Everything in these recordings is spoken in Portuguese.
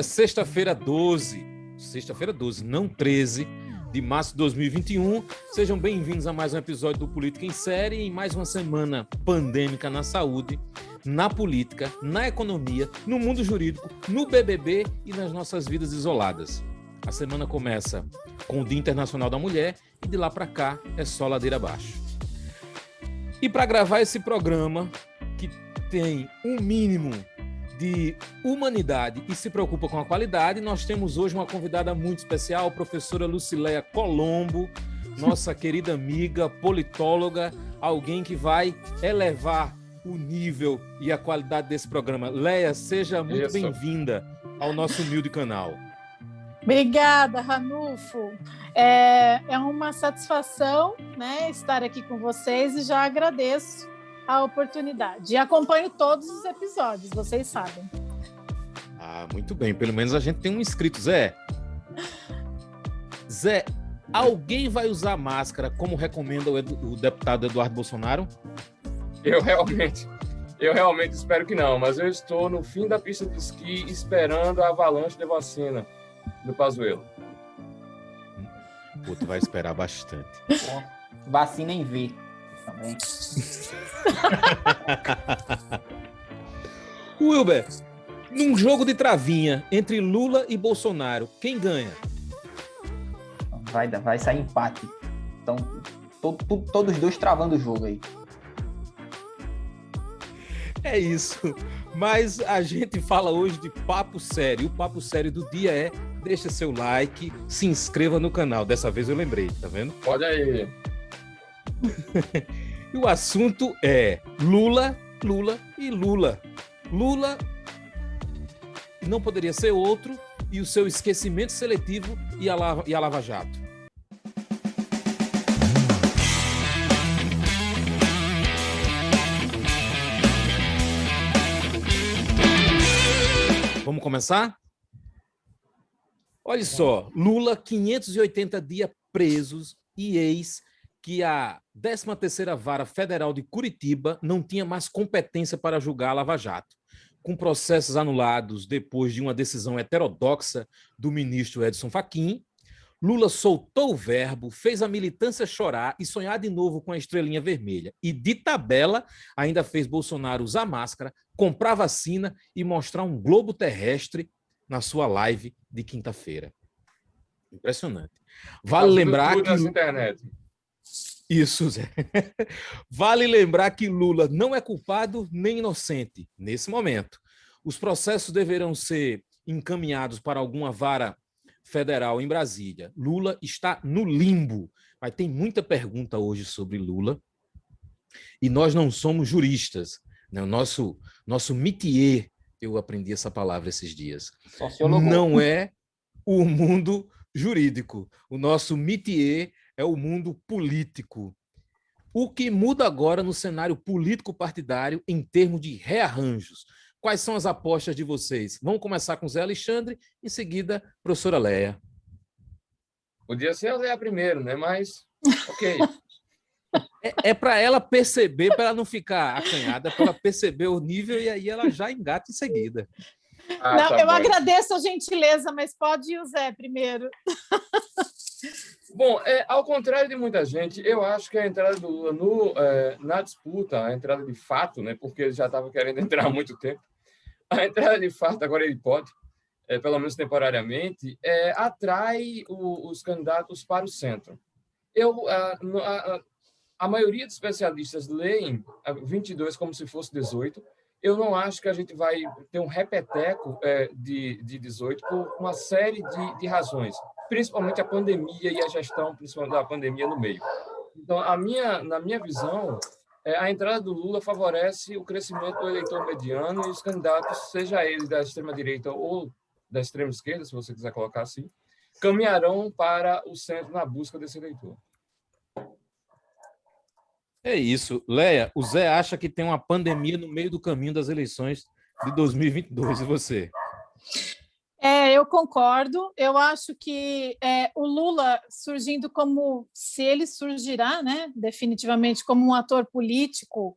é sexta-feira 12, não 13, de março de 2021. Sejam bem-vindos a mais um episódio do Política em Série, em mais uma semana pandêmica na saúde, na política, na economia, no mundo jurídico, no BBB e nas nossas vidas isoladas. A semana começa com o Dia Internacional da Mulher e de lá para cá é só ladeira abaixo. E para gravar esse programa, que tem um mínimo de humanidade e se preocupa com a qualidade, nós temos hoje uma convidada muito especial, a professora Lucileia Colombo, nossa querida amiga, politóloga, alguém que vai elevar o nível e a qualidade desse programa. Leia, seja muito bem-vinda ao nosso humilde canal. Obrigada, Ranulfo. É uma satisfação, né, estar aqui com vocês e já agradeço a oportunidade. E acompanho todos os episódios, vocês sabem. Ah, muito bem. Pelo menos a gente tem um inscrito. Zé, alguém vai usar máscara como recomenda o deputado Eduardo Bolsonaro? Eu realmente espero que não, mas eu estou no fim da pista de esqui esperando a avalanche de vacina do Pazuello. Pô, tu vai esperar bastante. Vacina em V também. Wilber, num jogo de travinha entre Lula e Bolsonaro, quem ganha? Vai sair empate. Então, todos os dois travando o jogo aí. É isso. Mas a gente fala hoje de papo sério. O papo sério do dia é: deixa seu like, se inscreva no canal. Dessa vez eu lembrei, tá vendo? Pode aí. E o assunto é Lula e Lula. Lula não poderia ser outro, e o seu esquecimento seletivo e a Lava Jato. Vamos começar? Olha só, Lula, 580 dias presos e eis que a 13ª Vara Federal de Curitiba não tinha mais competência para julgar a Lava Jato. Com processos anulados depois de uma decisão heterodoxa do ministro Edson Fachin, Lula soltou o verbo, fez a militância chorar e sonhar de novo com a estrelinha vermelha. E, de tabela, ainda fez Bolsonaro usar máscara, comprar vacina e mostrar um globo terrestre na sua live de quinta-feira. Impressionante. Vale lembrar que... internet. Isso, Zé. Vale lembrar que Lula não é culpado nem inocente nesse momento. Os processos deverão ser encaminhados para alguma vara federal em Brasília. Lula está no limbo. Mas tem muita pergunta hoje sobre Lula. E nós não somos juristas, né? O nosso métier, eu aprendi essa palavra esses dias, não é o mundo jurídico. O nosso métier é o mundo político. O que muda agora no cenário político-partidário em termos de rearranjos? Quais são as apostas de vocês? Vamos começar com o Zé Alexandre, em seguida, professora Leia. Podia ser a Leia primeiro, né? Mas, ok. É para ela perceber, para ela não ficar acanhada, para ela perceber o nível e aí ela já engata em seguida. Não, tá, eu bom. Agradeço a gentileza, mas pode ir o Zé primeiro. Bom, ao contrário de muita gente, eu acho que a entrada do Lula na disputa, a entrada de fato, né, porque ele já estava querendo entrar há muito tempo, a entrada de fato, agora ele pode, pelo menos temporariamente, atrai os candidatos para o centro. A maioria dos especialistas leem 22 como se fosse 18. Eu não acho que a gente vai ter um repeteco de 18 por uma série de razões, principalmente a pandemia e a gestão principalmente da pandemia no meio. Então, na minha visão, a entrada do Lula favorece o crescimento do eleitor mediano e os candidatos, seja eles da extrema-direita ou da extrema-esquerda, se você quiser colocar assim, caminharão para o centro na busca desse eleitor. É isso. Leia, o Zé acha que tem uma pandemia no meio do caminho das eleições de 2022, e você? Eu concordo. Eu acho que o Lula surgindo como, se ele surgirá, né, definitivamente como um ator político,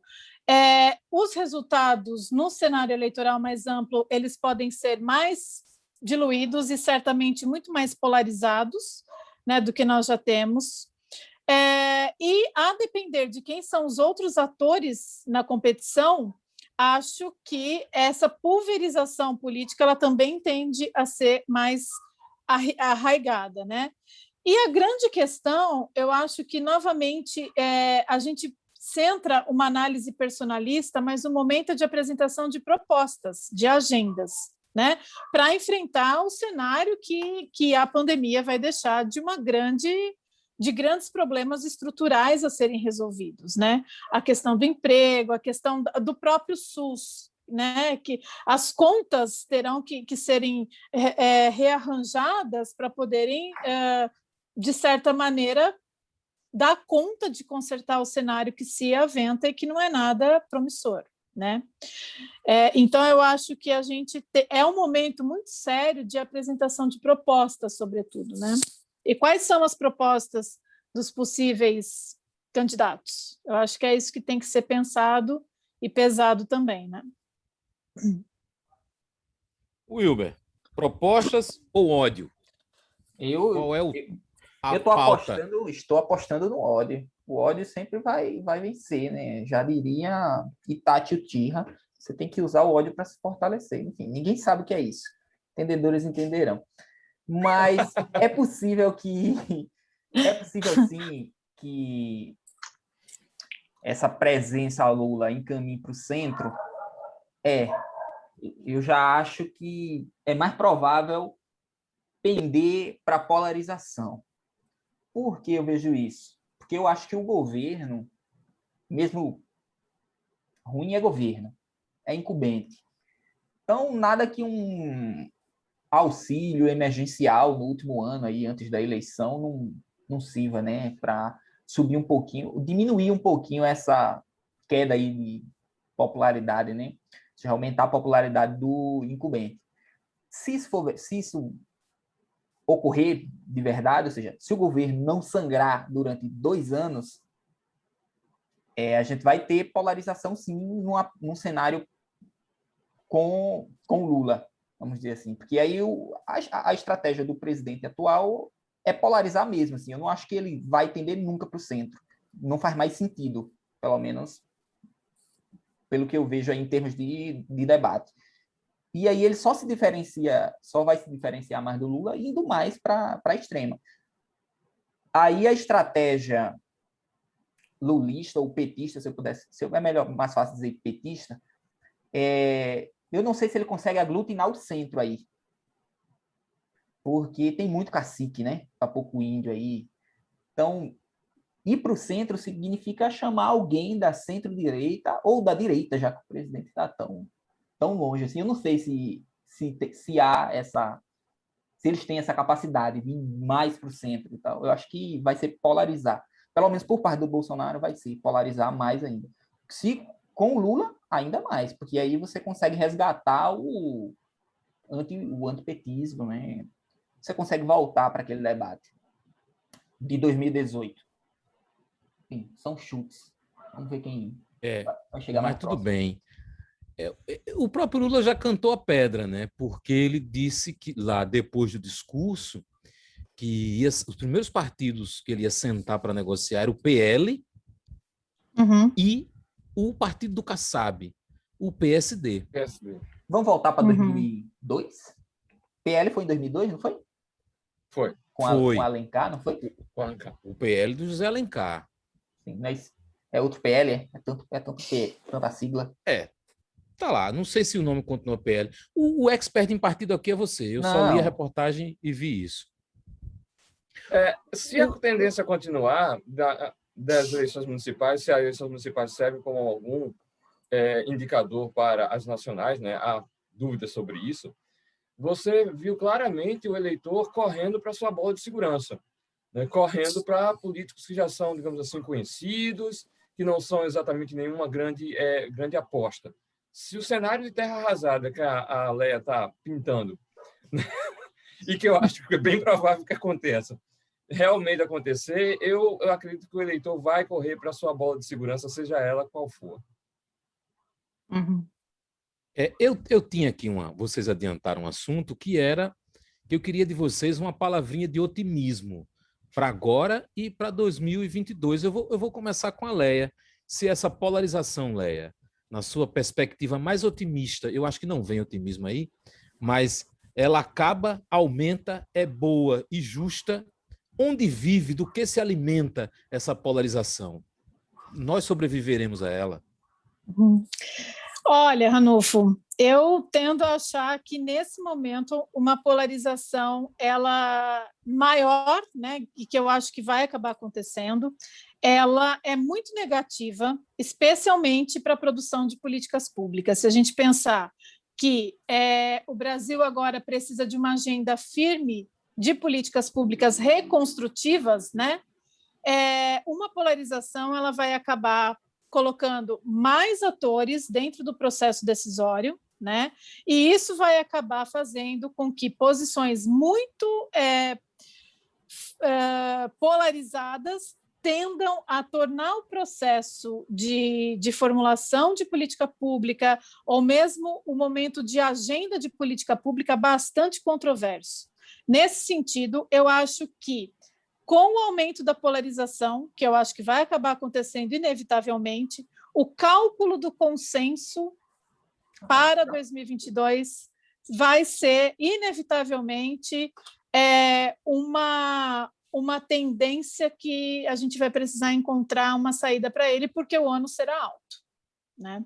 os resultados no cenário eleitoral mais amplo eles podem ser mais diluídos e certamente muito mais polarizados, né, do que nós já temos. E, a depender de quem são os outros atores na competição, acho que essa pulverização política ela também tende a ser mais arraigada, né? E a grande questão, eu acho que, novamente, a gente centra uma análise personalista, mas o momento é de apresentação de propostas, de agendas, né? Para enfrentar o cenário que a pandemia vai deixar de grandes problemas estruturais a serem resolvidos, né? A questão do emprego, a questão do próprio SUS, né? Que as contas terão que serem rearranjadas para poderem, de certa maneira, dar conta de consertar o cenário que se aventa e que não é nada promissor, né? Então, eu acho que a gente é um momento muito sério de apresentação de propostas, sobretudo, né? E quais são as propostas dos possíveis candidatos? Eu acho que é isso que tem que ser pensado e pesado também, né? Wilber, propostas ou ódio? Qual é estou apostando no ódio. O ódio sempre vai vencer, né? Já diria Itachi Uchiha, você tem que usar o ódio para se fortalecer. Enfim, ninguém sabe o que é isso. Entendedores entenderão. Mas é possível sim que essa presença Lula encaminhe para o centro. Eu já acho que é mais provável pender para a polarização. Por que eu vejo isso? Porque eu acho que o governo, mesmo ruim é governo, é incumbente. Então, nada que um auxílio emergencial no último ano, aí, antes da eleição, não sirva, né, para subir um pouquinho, diminuir um pouquinho essa queda aí de popularidade, né? Se aumentar a popularidade do incumbente. Se isso ocorrer de verdade, ou seja, se o governo não sangrar durante 2 anos, a gente vai ter polarização, sim, num cenário com Lula, vamos dizer assim. Porque aí a estratégia do presidente atual é polarizar mesmo. Assim. Eu não acho que ele vai tender nunca para o centro. Não faz mais sentido, pelo menos pelo que eu vejo aí em termos de debate. E aí ele só vai se diferenciar mais do Lula indo mais para a extrema. Aí a estratégia lulista ou petista, se é mais fácil dizer petista, eu não sei se ele consegue aglutinar o centro aí. Porque tem muito cacique, né? Para pouco índio aí. Então, ir para o centro significa chamar alguém da centro-direita ou da direita, já que o presidente está tão longe. Assim, eu não sei se há se eles têm essa capacidade de ir mais para o centro e tal. Eu acho que vai ser polarizar. Pelo menos por parte do Bolsonaro vai ser polarizar mais ainda. Se com o Lula, ainda mais, porque aí você consegue resgatar o antipetismo, né? Você consegue voltar para aquele debate de 2018. Enfim, são chutes. Vamos ver quem vai chegar mais próximo. Mas tudo bem. O próprio Lula já cantou a pedra, né? Porque ele disse que lá, depois do discurso, que os primeiros partidos que ele ia sentar para negociar era o PL e o partido do Kassab, o PSD. Vamos voltar para 2002? PL foi em 2002, não foi? Foi. Com Alencar, não foi? O PL do José Alencar. Sim, mas é outro PL, tanta sigla. Tá lá, não sei se o nome continua PL. O expert em partido aqui é você. Eu só li a reportagem e vi isso. Se a tendência continuar das eleições municipais, se as eleições municipais servem como algum indicador para as nacionais, né? Há dúvidas sobre isso. Você viu claramente o eleitor correndo para sua bola de segurança, né? Correndo para políticos que já são, digamos assim, conhecidos, que não são exatamente nenhuma grande aposta. Se o cenário de terra arrasada que a Leia está pintando, e que eu acho que é bem provável que aconteça, realmente acontecer, eu acredito que o eleitor vai correr para a sua bola de segurança, seja ela qual for. Eu tinha aqui vocês adiantaram um assunto que era que eu queria de vocês uma palavrinha de otimismo para agora e para 2022. Eu vou começar com a Leia. Se essa polarização, Leia, na sua perspectiva mais otimista, eu acho que não vem otimismo aí, mas ela acaba, aumenta, é boa e justa. Onde vive, do que se alimenta essa polarização? Nós sobreviveremos a ela? Olha, Ranulfo, eu tendo a achar que nesse momento uma polarização ela maior, né, e que eu acho que vai acabar acontecendo, ela é muito negativa, especialmente para a produção de políticas públicas. Se a gente pensar que o Brasil agora precisa de uma agenda firme de políticas públicas reconstrutivas, né, uma polarização ela vai acabar colocando mais atores dentro do processo decisório, né? E isso vai acabar fazendo com que posições muito polarizadas tendam a tornar o processo de formulação de política pública ou mesmo o momento de agenda de política pública bastante controverso. Nesse sentido, eu acho que com o aumento da polarização, que eu acho que vai acabar acontecendo inevitavelmente, o cálculo do consenso para 2022 vai ser, inevitavelmente, uma tendência que a gente vai precisar encontrar uma saída para ele, porque o ônus será alto, né?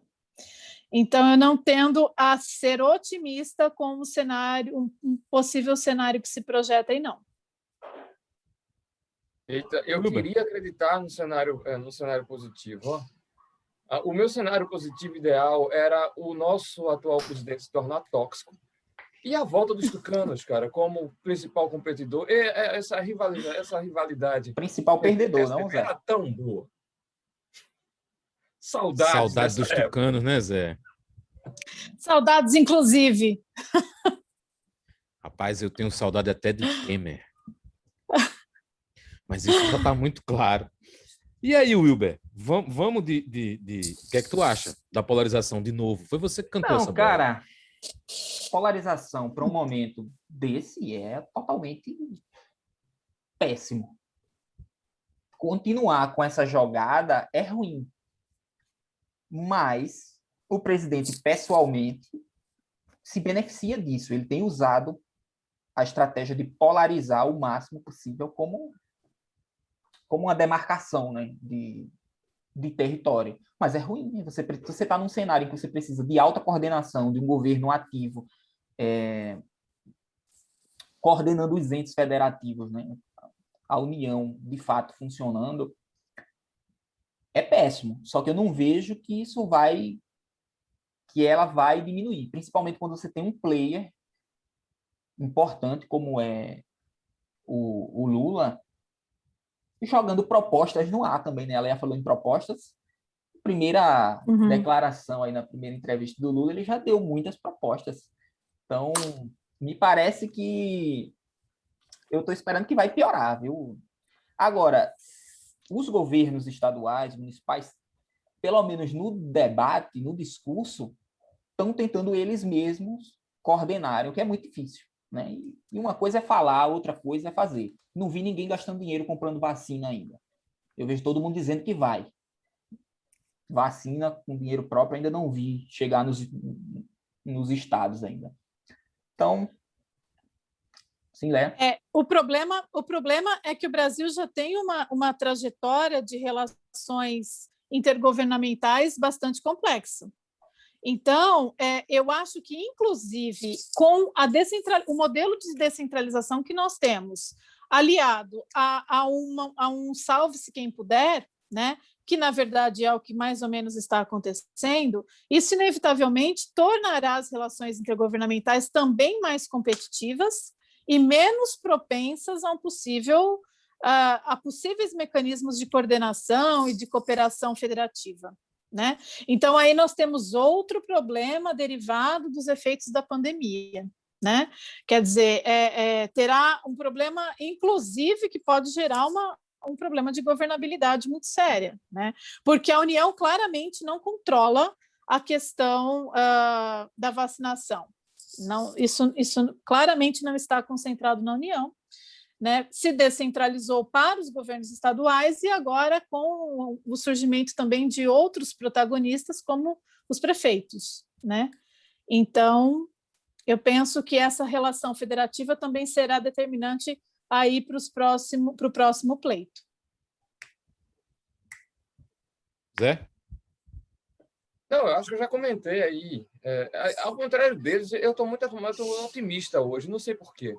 Então, eu não tendo a ser otimista com o cenário, um possível cenário que se projeta aí, não. Eita, eu queria acreditar no cenário positivo. Ó. O meu cenário positivo ideal era o nosso atual presidente se tornar tóxico e a volta dos tucanos, cara, como principal competidor. Essa rivalidade. Principal perdedor, não, Zé? Era tão boa. Saudades dos tucanos, né, Zé? Saudades, inclusive. Rapaz, eu tenho saudade até de Temer. Mas isso já está muito claro. E aí, Wilber, vamos de... O que é que tu acha da polarização de novo? Foi você que cantou essa bola. Cara, polarização para um momento desse é totalmente péssimo. Continuar com essa jogada é ruim. Mas o presidente, pessoalmente, se beneficia disso. Ele tem usado a estratégia de polarizar o máximo possível como uma demarcação, né, de território. Mas é ruim. Você está num cenário em que você precisa de alta coordenação, de um governo ativo, coordenando os entes federativos, né, a União, de fato, funcionando. É péssimo. Só que eu não vejo que ela vai diminuir, principalmente quando você tem um player importante como é o Lula, jogando propostas no ar também, né? Ela já falou em propostas. Primeira declaração aí na primeira entrevista do Lula, ele já deu muitas propostas. Então, me parece que eu estou esperando que vai piorar, viu? Agora, os governos estaduais, municipais, pelo menos no debate, no discurso, estão tentando eles mesmos coordenarem, o que é muito difícil, né? E uma coisa é falar, outra coisa é fazer. Não vi ninguém gastando dinheiro comprando vacina ainda. Eu vejo todo mundo dizendo que vai. Vacina com dinheiro próprio ainda não vi chegar nos estados ainda. Então, sim, Léa. O problema é que o Brasil já tem uma trajetória de relações intergovernamentais bastante complexa. Então, eu acho que, inclusive, com o modelo de descentralização que nós temos, aliado a um salve-se quem puder, né, que, na verdade, é o que mais ou menos está acontecendo, isso, inevitavelmente, tornará as relações intergovernamentais também mais competitivas e menos propensas a possíveis mecanismos de coordenação e de cooperação federativa, né? Então, aí nós temos outro problema derivado dos efeitos da pandemia, né? Quer dizer, terá um problema, inclusive, que pode gerar um problema de governabilidade muito séria, né? Porque a União claramente não controla a questão da vacinação. Não, isso claramente não está concentrado na União, né? Se descentralizou para os governos estaduais e agora com o surgimento também de outros protagonistas, como os prefeitos, né? Então, eu penso que essa relação federativa também será determinante aí para o próximo pleito. Zé? Não, eu acho que eu já comentei aí. Ao contrário deles, eu estou muito otimista hoje, não sei por quê.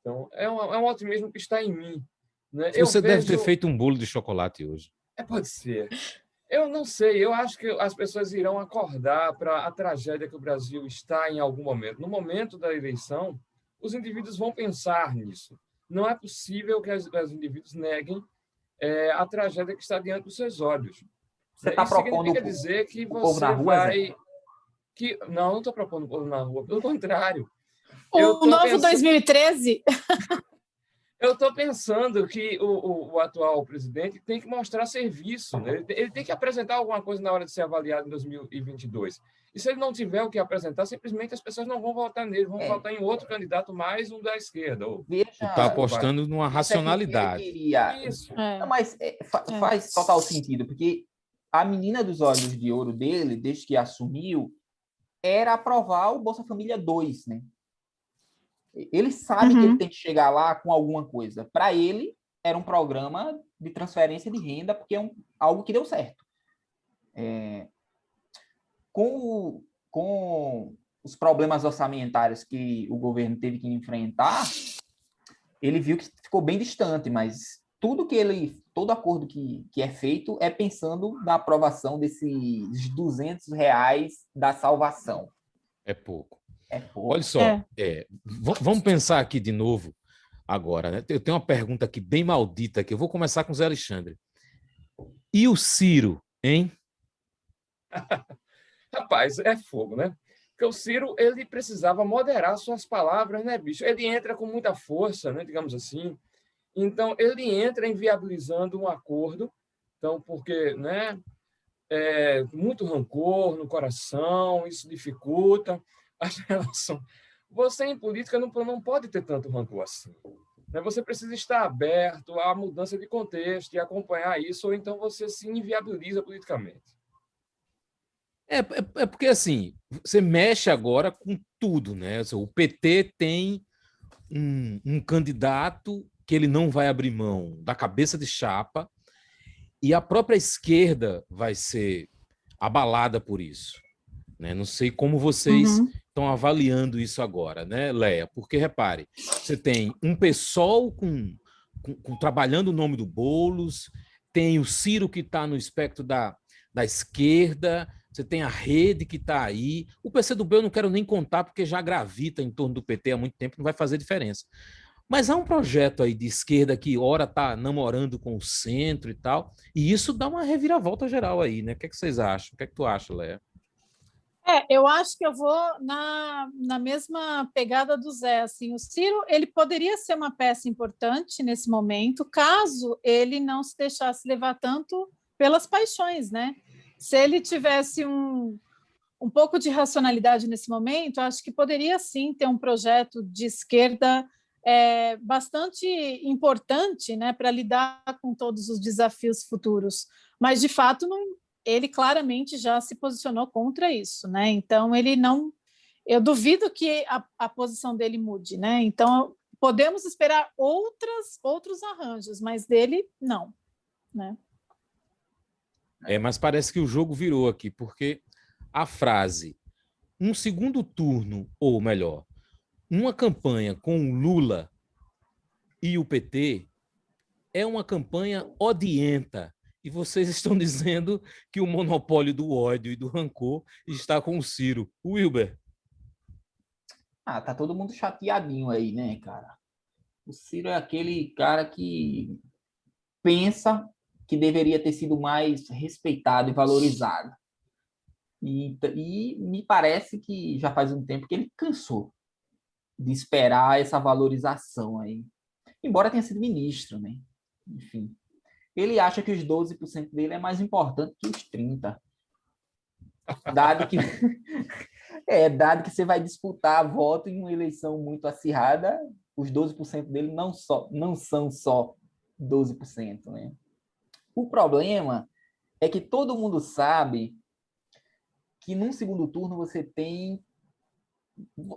Então, é um otimismo que está em mim. Né? Você deve ter feito um bolo de chocolate hoje. Pode ser. Eu não sei, eu acho que as pessoas irão acordar para a tragédia que o Brasil está em algum momento. No momento da eleição, os indivíduos vão pensar nisso. Não é possível que os indivíduos neguem a tragédia que está diante dos seus olhos. Você está propondo dizer que o povo na rua, vai... Não estou propondo o povo na rua, pelo contrário. O novo 2013? Eu estou pensando que o atual presidente tem que mostrar serviço, né? Ele tem que apresentar alguma coisa na hora de ser avaliado em 2022. E se ele não tiver o que apresentar, simplesmente as pessoas não vão votar nele, vão votar em outro candidato, mais um da esquerda. Está apostando numa racionalidade. Isso. Não, mas faz total sentido, porque a menina dos olhos de ouro dele, desde que assumiu, era aprovar o Bolsa Família 2, né? Ele sabe que ele tem que chegar lá com alguma coisa. Para ele, era um programa de transferência de renda, porque é algo que deu certo. Com os problemas orçamentários que o governo teve que enfrentar, ele viu que ficou bem distante, mas todo acordo que é feito é pensando na aprovação desses R$200 da salvação. É pouco. É pouco. Olha só, vamos pensar aqui de novo agora, né? Eu tenho uma pergunta aqui bem maldita, que eu vou começar com o Zé Alexandre. E o Ciro, hein? Rapaz, é fogo, né? Porque o Ciro, ele precisava moderar suas palavras, né, bicho? Ele entra com muita força, né, digamos assim. Então, ele entra inviabilizando um acordo, então, porque, né, muito rancor no coração, isso dificulta a relação. Você, em política, não pode ter tanto rancor assim. Né? Você precisa estar aberto à mudança de contexto e acompanhar isso, ou então você se inviabiliza politicamente. É porque, assim, você mexe agora com tudo, né? O PT tem um candidato que ele não vai abrir mão da cabeça de chapa e a própria esquerda vai ser abalada por isso. Né? Não sei como vocês estão avaliando isso agora, né, Leia? Porque, repare, você tem um PSOL trabalhando o nome do Boulos, tem o Ciro que está no espectro da esquerda, você tem a Rede que está aí. O PCdoB eu não quero nem contar, porque já gravita em torno do PT há muito tempo, não vai fazer diferença. Mas há um projeto aí de esquerda que ora está namorando com o centro e tal, e isso dá uma reviravolta geral aí, né? O que é que vocês acham? O que é que tu acha, Leia? Eu acho que eu vou na mesma pegada do Zé. Assim, o Ciro ele poderia ser uma peça importante nesse momento, caso ele não se deixasse levar tanto pelas paixões, né? Se ele tivesse um pouco de racionalidade nesse momento, acho que poderia sim ter um projeto de esquerda bastante importante, né, para lidar com todos os desafios futuros. Mas, de fato, ele claramente já se posicionou contra isso, né? Então, ele não... Eu duvido que a posição dele mude, né? Então, podemos esperar outros arranjos, mas dele, não, né? Mas parece que o jogo virou aqui, porque a frase um segundo turno, ou melhor, uma campanha com o Lula e o PT é uma campanha odienta. E vocês estão dizendo que o monopólio do ódio e do rancor está com o Ciro. Wilber. Tá todo mundo chateadinho aí, né, cara? O Ciro é aquele cara que pensa que deveria ter sido mais respeitado e valorizado. E me parece que já faz um tempo que ele cansou de esperar essa valorização aí. Embora tenha sido ministro, né? Enfim. Ele acha que os 12% dele é mais importante que os 30%. Dado que, dado que você vai disputar voto em uma eleição muito acirrada, os 12% dele não são só 12%, né? O problema é que todo mundo sabe que num segundo turno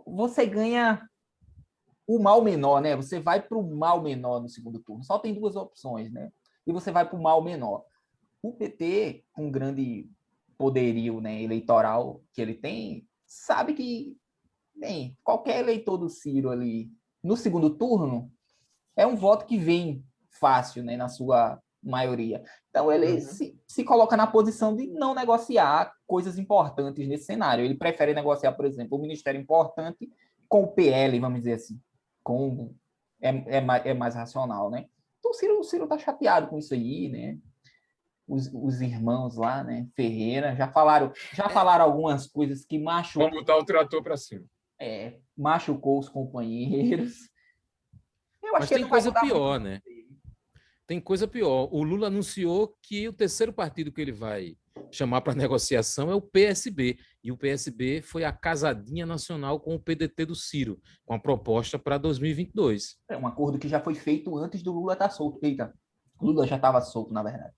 você ganha o mal menor, né? Você vai para o mal menor no segundo turno. Só tem duas opções, né? E você vai para o mal menor. O PT, com grande poderio, né, eleitoral que ele tem, sabe que, bem, qualquer eleitor do Ciro ali no segundo turno é um voto que vem fácil, né, na sua maioria. Então ele se coloca na posição de não negociar coisas importantes nesse cenário. Ele prefere negociar, por exemplo, um ministério importante com o PL, vamos dizer assim. É mais racional, né? Então o Ciro tá chateado com isso aí, né? Os irmãos lá, né? Ferreira, já falaram algumas coisas que Vamos botar o trator para cima. Machucou os companheiros. Eu acho Mas que tem não vai coisa mudar pior, muito. né? Tem coisa pior. O Lula anunciou que o terceiro partido que ele vai chamar para negociação é o PSB. E o PSB foi a casadinha nacional com o PDT do Ciro, com a proposta para 2022. É um acordo que já foi feito antes do Lula estar solto. Eita, o Lula já estava solto, na verdade.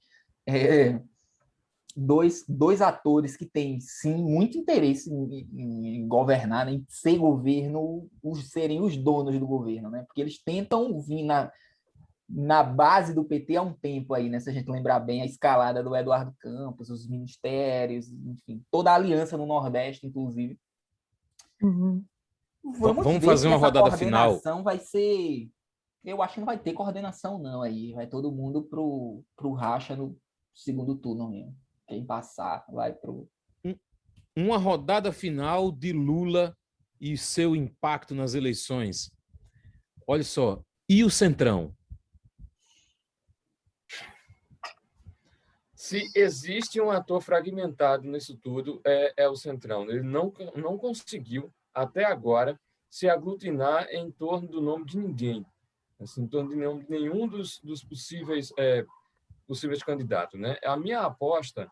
Dois atores que têm, sim, muito interesse em governar, né, em ser governo, serem os donos do governo, né? Porque eles tentam vir na base do PT há um tempo aí, né? Se a gente lembrar bem, a escalada do Eduardo Campos, os ministérios, enfim, toda a aliança no Nordeste, inclusive. Vamos fazer uma rodada final. Vai ser... Eu acho que não vai ter coordenação, não, aí. Vai todo mundo pro racha no segundo turno mesmo. Quem passar vai pro... Uma rodada final de Lula e seu impacto nas eleições. Olha só, e o Centrão? Se existe um ator fragmentado nisso tudo, é o Centrão. Ele não conseguiu, até agora, se aglutinar em torno do nome de ninguém. Assim, em torno de nenhum dos possíveis candidatos, né? A minha aposta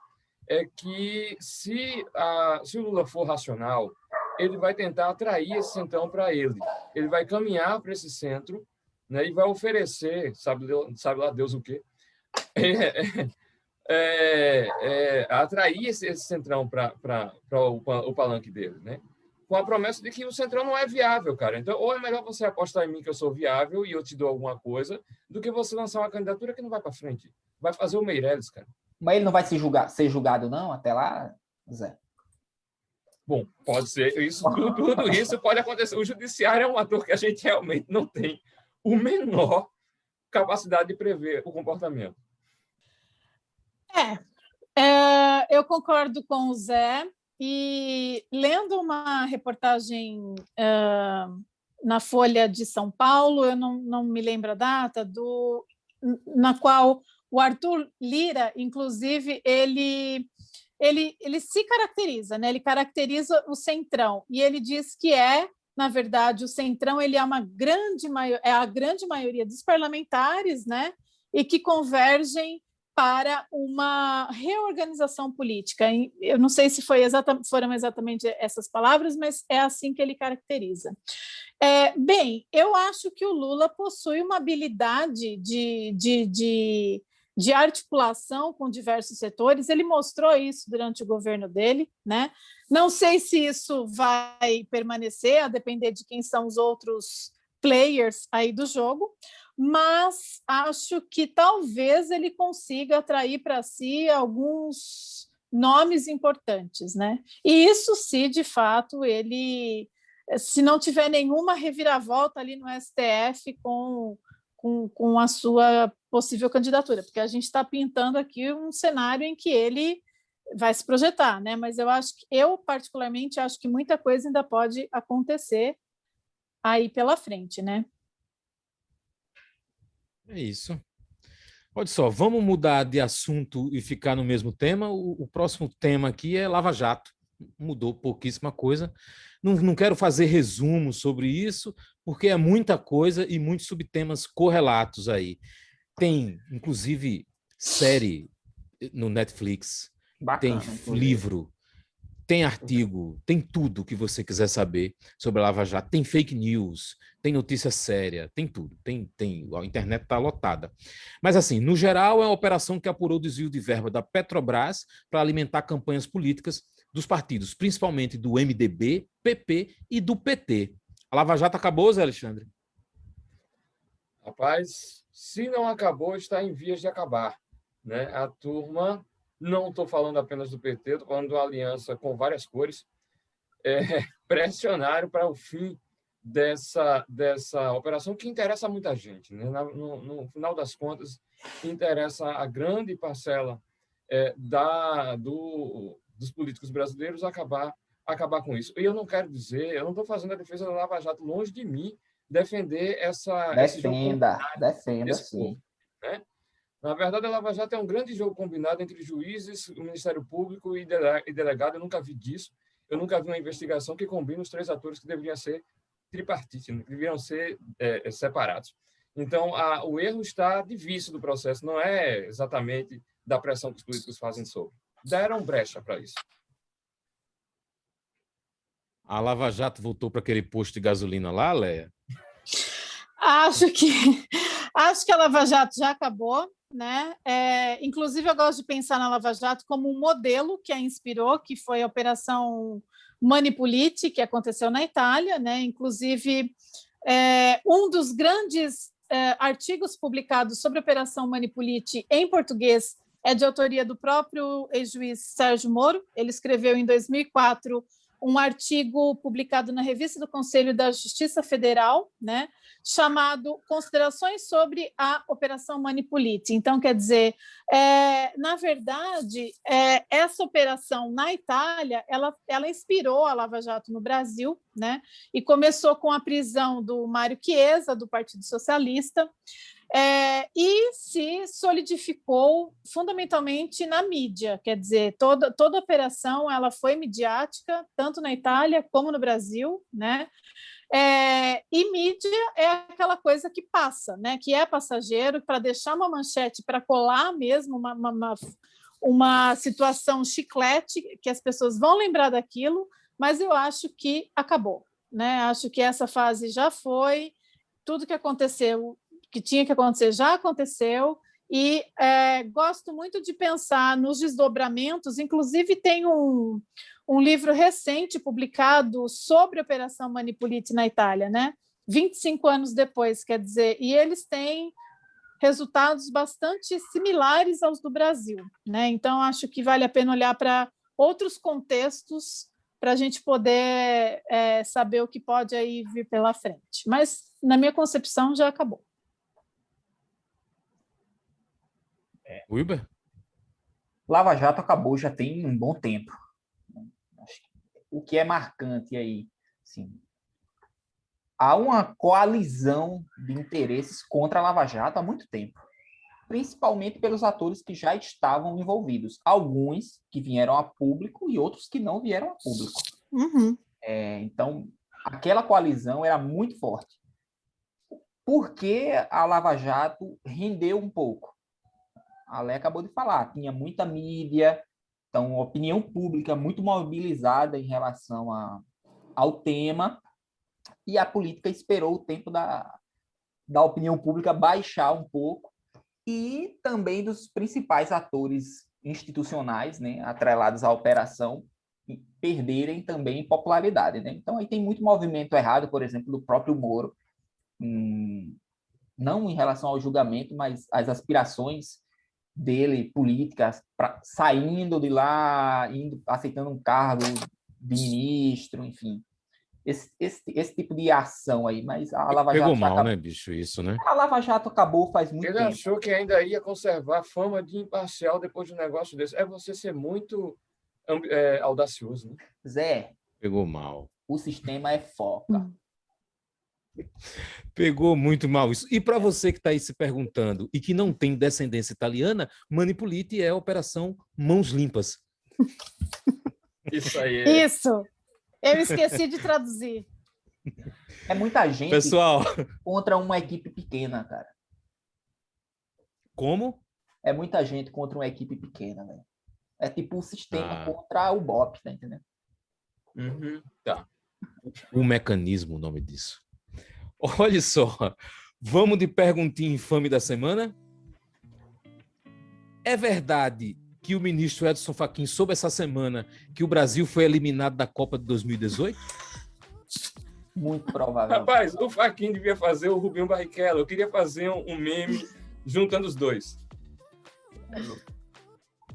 é que, se o Lula for racional, ele vai tentar atrair esse centrão para ele. Ele vai caminhar para esse centro, né, e vai oferecer, sabe lá Deus o quê, atrair esse centrão para o palanque dele, né? Com a promessa de que o centrão não é viável, cara. Então, ou é melhor você apostar em mim que eu sou viável e eu te dou alguma coisa, do que você lançar uma candidatura que não vai para frente. Vai fazer o Meirelles, cara. Mas ele não vai ser julgado, não, até lá, Zé? Bom, pode ser. Tudo isso pode acontecer. O judiciário é um ator que a gente realmente não tem o menor capacidade de prever o comportamento. Eu concordo com o Zé. E lendo uma reportagem na Folha de São Paulo, eu não me lembro a data, na qual o Arthur Lira, inclusive, ele se caracteriza, né? Ele caracteriza o Centrão, e ele diz que na verdade, o Centrão ele é a grande maioria dos parlamentares, né? E que convergem para uma reorganização política. Eu não sei se foram exatamente essas palavras, mas é assim que ele caracteriza. Bem, eu acho que o Lula possui uma habilidade de articulação com diversos setores. Ele mostrou isso durante o governo dele, né? Não sei se isso vai permanecer, a depender de quem são os outros players aí do jogo, mas acho que talvez ele consiga atrair para si alguns nomes importantes, né? E isso se, de fato, se não tiver nenhuma reviravolta ali no STF com a sua possível candidatura, porque a gente está pintando aqui um cenário em que ele vai se projetar, né? Mas eu particularmente acho que muita coisa ainda pode acontecer aí pela frente, né? É isso. Olha só, vamos mudar de assunto e ficar no mesmo tema. O próximo tema aqui é Lava Jato. Mudou pouquíssima coisa. Não quero fazer resumo sobre isso, porque é muita coisa e muitos subtemas correlatos aí. Tem, inclusive, série no Netflix, Bacana, tem livro, Tem artigo, tem tudo que você quiser saber sobre a Lava Jato. Tem fake news, tem notícia séria, tem tudo. A internet está lotada. Mas, assim, no geral, é uma operação que apurou o desvio de verba da Petrobras para alimentar campanhas políticas dos partidos, principalmente do MDB, PP e do PT. A Lava Jato acabou, Zé Alexandre? Rapaz, se não acabou, está em vias de acabar, né? A turma, não estou falando apenas do PT, estou falando de uma aliança com várias cores, pressionaram para o fim dessa operação que interessa a muita gente, né? No final das contas, interessa a grande parcela dos políticos brasileiros acabar com isso. E eu não quero dizer, eu não estou fazendo a defesa da Lava Jato, longe de mim defender esse jogo combinado, defenda, esse sim. povo, né? Na verdade, a Lava Jato é um grande jogo combinado entre juízes, o Ministério Público e delegado. Eu nunca vi disso. Eu nunca vi uma investigação que combine os três atores que deveriam ser tripartites, que deveriam ser separados. Então, o erro está de vício do processo, não é exatamente da pressão que os políticos fazem sobre. Deram brecha para isso. A Lava Jato voltou para aquele posto de gasolina lá, Leia? Acho que a Lava Jato já acabou, né? Inclusive, eu gosto de pensar na Lava Jato como um modelo que a inspirou, que foi a Operação Manipulite, que aconteceu na Itália, né? Inclusive, um dos grandes artigos publicados sobre a Operação Manipulite em português é de autoria do próprio ex-juiz Sérgio Moro. Ele escreveu em 2004 um artigo publicado na Revista do Conselho da Justiça Federal, né, chamado Considerações sobre a Operação Manipulite. Então, quer dizer, na verdade, essa operação na Itália, ela inspirou a Lava Jato no Brasil, né, e começou com a prisão do Mário Chiesa, do Partido Socialista, e se solidificou fundamentalmente na mídia, quer dizer, toda a operação ela foi midiática, tanto na Itália como no Brasil, né? E mídia é aquela coisa que passa, né? Que é passageiro, para deixar uma manchete, para colar mesmo uma situação chiclete, que as pessoas vão lembrar daquilo, mas eu acho que acabou, né? Acho que essa fase já foi, tudo que aconteceu, que tinha que acontecer, já aconteceu, e gosto muito de pensar nos desdobramentos. Inclusive, tem um livro recente publicado sobre a Operação Manipulite na Itália, né? 25 anos depois, quer dizer, e eles têm resultados bastante similares aos do Brasil, né? Então, acho que vale a pena olhar para outros contextos para a gente poder saber o que pode aí vir pela frente. Mas, na minha concepção, já acabou. Wilber? Lava Jato acabou já tem um bom tempo. O que é marcante aí, assim, há uma coalizão de interesses contra a Lava Jato há muito tempo, principalmente pelos atores que já estavam envolvidos. Alguns que vieram a público e outros que não vieram a público. Uhum. Então, aquela coalizão era muito forte. Por que a Lava Jato rendeu um pouco? A Lé acabou de falar, tinha muita mídia, então opinião pública muito mobilizada em relação ao tema, e a política esperou o tempo da opinião pública baixar um pouco, e também dos principais atores institucionais, né, atrelados à operação, perderem também popularidade, né? Então aí tem muito movimento errado, por exemplo, do próprio Moro, não em relação ao julgamento, mas as aspirações dele, políticas, saindo de lá, aceitando um cargo de ministro, enfim. Esse tipo de ação aí, mas a Lava Jato... Pegou mal, né, bicho, isso, né? A Lava Jato acabou faz muito tempo. Ele achou que ainda ia conservar a fama de imparcial depois de um negócio desse. É você ser muito audacioso, né? Zé, Pegou mal. o sistema é foca. Pegou muito mal isso. E para você que está aí se perguntando e que não tem descendência italiana, Manipulite é a Operação Mãos Limpas. Isso aí. Isso. Eu esqueci de traduzir. É muita gente Pessoal, contra uma equipe pequena, cara. como? É muita gente contra uma equipe pequena, velho. É tipo um sistema contra o BOP, tá entendendo? Tá. O mecanismo, o nome disso. Olha só, vamos de perguntinha infame da semana? É verdade que o ministro Edson Fachin soube essa semana que o Brasil foi eliminado da Copa de 2018? Muito provável. Rapaz, o Fachin devia fazer o Rubinho Barrichello. Eu queria fazer um meme juntando os dois.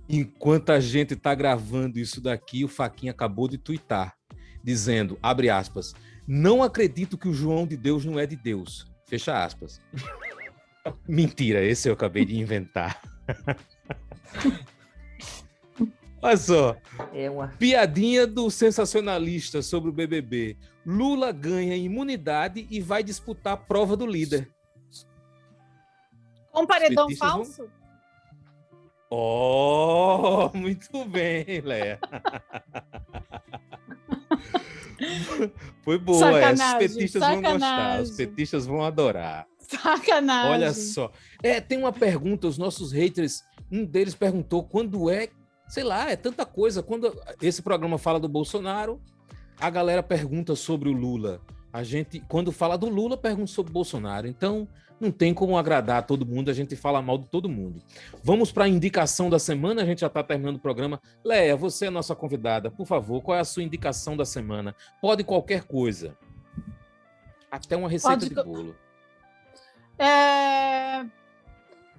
Enquanto a gente está gravando isso daqui, o Fachin acabou de tuitar, dizendo, abre aspas, não acredito que o João de Deus não é de Deus, fecha aspas. Mentira, esse eu acabei de inventar. Olha só, piadinha do sensacionalista sobre o BBB. Lula ganha imunidade e vai disputar a prova do líder. Com paredão falso? Oh, muito bem, Léa. Foi boa, sacanagem, os petistas vão gostar, os petistas vão adorar. Sacanagem. Olha só. Tem uma pergunta, os nossos haters, um deles perguntou quando sei lá, é tanta coisa. Quando esse programa fala do Bolsonaro, a galera pergunta sobre o Lula. A gente, quando fala do Lula, pergunta sobre o Bolsonaro. Então, não tem como agradar todo mundo, a gente fala mal de todo mundo. Vamos para a indicação da semana, a gente já está terminando o programa. Léa, você é a nossa convidada. Por favor, qual é a sua indicação da semana? Pode qualquer coisa. Até uma receita de bolo.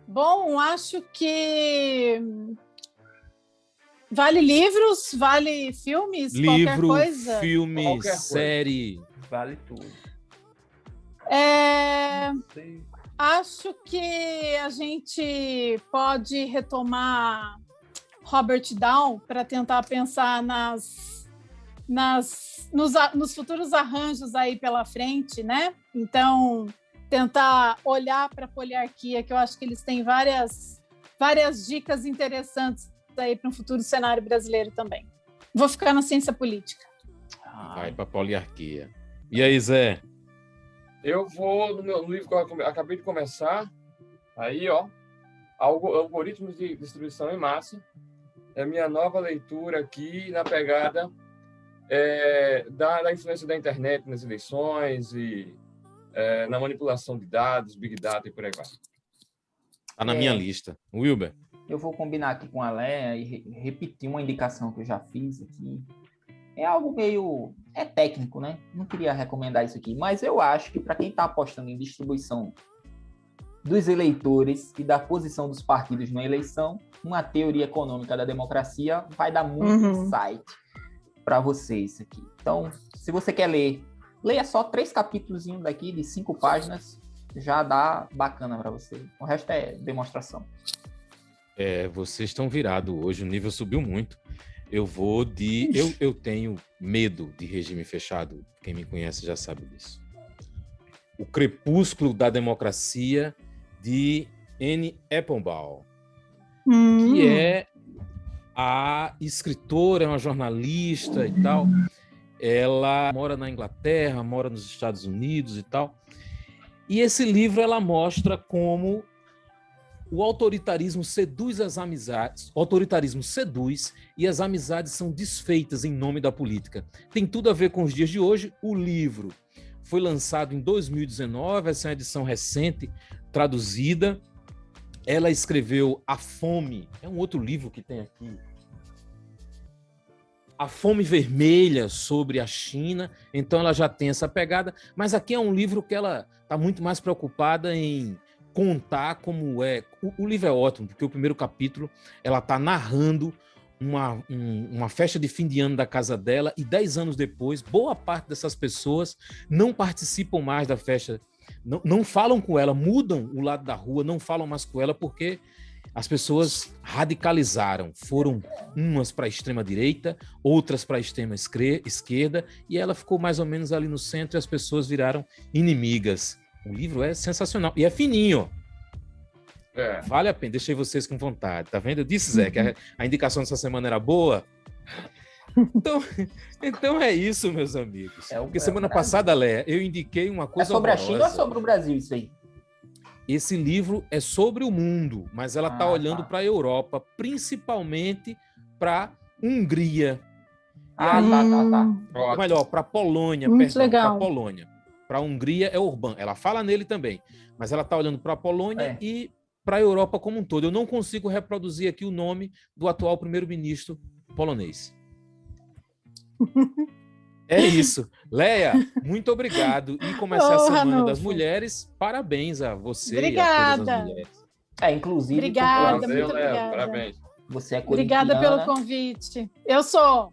Bom, acho que vale livros, vale filmes, qualquer coisa. Filme, qualquer série. Vale tudo. Acho que a gente pode retomar Robert Down para tentar pensar nos futuros arranjos aí pela frente, né? Então, tentar olhar para a poliarquia, que eu acho que eles têm várias dicas interessantes aí para um futuro cenário brasileiro também. Vou ficar na ciência política. Vai para a poliarquia. E aí, Zé? Eu vou no livro que eu acabei de começar, aí, ó, Algoritmos de Distribuição em Massa. É a minha nova leitura aqui na pegada da influência da internet nas eleições e na manipulação de dados, Big Data e por aí vai. Tá na minha lista. Wilber? Eu vou combinar aqui com a Léa e repetir uma indicação que eu já fiz aqui. É algo meio... É técnico, né? Não queria recomendar isso aqui, mas eu acho que para quem está apostando em distribuição dos eleitores e da posição dos partidos na eleição, uma teoria econômica da democracia vai dar muito insight para vocês aqui. Então, se você quer ler, leia só 3 capítulos daqui de 5 páginas, já dá bacana para você. O resto é demonstração. Vocês estão virados hoje, o nível subiu muito. Eu tenho medo de regime fechado. Quem me conhece já sabe disso. O Crepúsculo da Democracia, de Anne Applebaum, que é a escritora, é uma jornalista e tal. Ela mora na Inglaterra, mora nos Estados Unidos e tal. E esse livro ela mostra como o autoritarismo seduz as amizades, o autoritarismo seduz e as amizades são desfeitas em nome da política. Tem tudo a ver com os dias de hoje. O livro foi lançado em 2019, essa é uma edição recente, traduzida. Ela escreveu A Fome, é um outro livro que tem aqui. A Fome Vermelha, sobre a China, então ela já tem essa pegada, mas aqui é um livro que ela está muito mais preocupada em contar como é. O livro é ótimo, porque o primeiro capítulo ela está narrando uma festa de fim de ano da casa dela e 10 anos depois, boa parte dessas pessoas não participam mais da festa, não falam com ela, mudam o lado da rua, não falam mais com ela porque as pessoas radicalizaram, foram umas para a extrema-direita, outras para a extrema-esquerda, e ela ficou mais ou menos ali no centro e as pessoas viraram inimigas. O livro é sensacional. E é fininho. Vale a pena. Deixei vocês com vontade. Tá vendo? Eu disse, Zé, que a indicação dessa semana era boa. Então é isso, meus amigos. Porque semana passada, Léa, eu indiquei uma coisa sobre horrorosa. a China ou sobre o Brasil isso aí? Esse livro é sobre o mundo, mas ela está olhando para a Europa, principalmente para Hungria. Ah, aí, tá. ou melhor, para a Polônia, Muito perdão, para legal. a Polônia. Para a Hungria é Orbán. Ela fala nele também, mas ela está olhando para a Polônia e para a Europa como um todo. Eu não consigo reproduzir aqui o nome do atual primeiro-ministro polonês. É isso. Leia, muito obrigado. E começar a Semana Ranulfo. das Mulheres. Parabéns a você Obrigada. e a todas as mulheres. Inclusive, Obrigada, Prazer, muito Léo, obrigada. parabéns. você é Obrigada pelo corintiana. convite. Eu sou.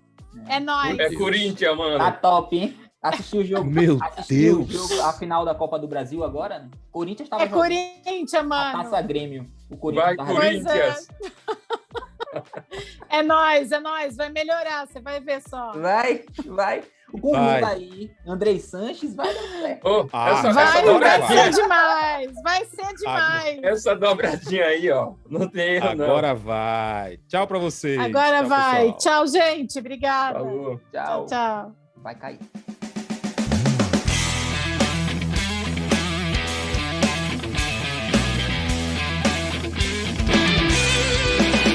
É nóis. É Corinthians, mano. Tá top, hein? Assistiu o jogo. Meu Assistiu o Deus. jogo, a final da Copa do Brasil agora, né? Corinthians estava É jogando Corinthians, a mano. Taça Grêmio. O Corinthians Vai, tava Corinthians. É nóis. Vai melhorar, você vai ver só. Vai. O Lula Vai. aí, Andrei Sanches, vai dar certo. Ô, Ah, essa Vai dobradinha, ser demais. Vai ser demais. essa dobradinha aí, ó. Não tem erro, não. Agora vai. Tchau para vocês. Agora Tchau, vai. pessoal. Tchau, gente. Obrigada. Falou. Tchau. Tchau. Vai cair.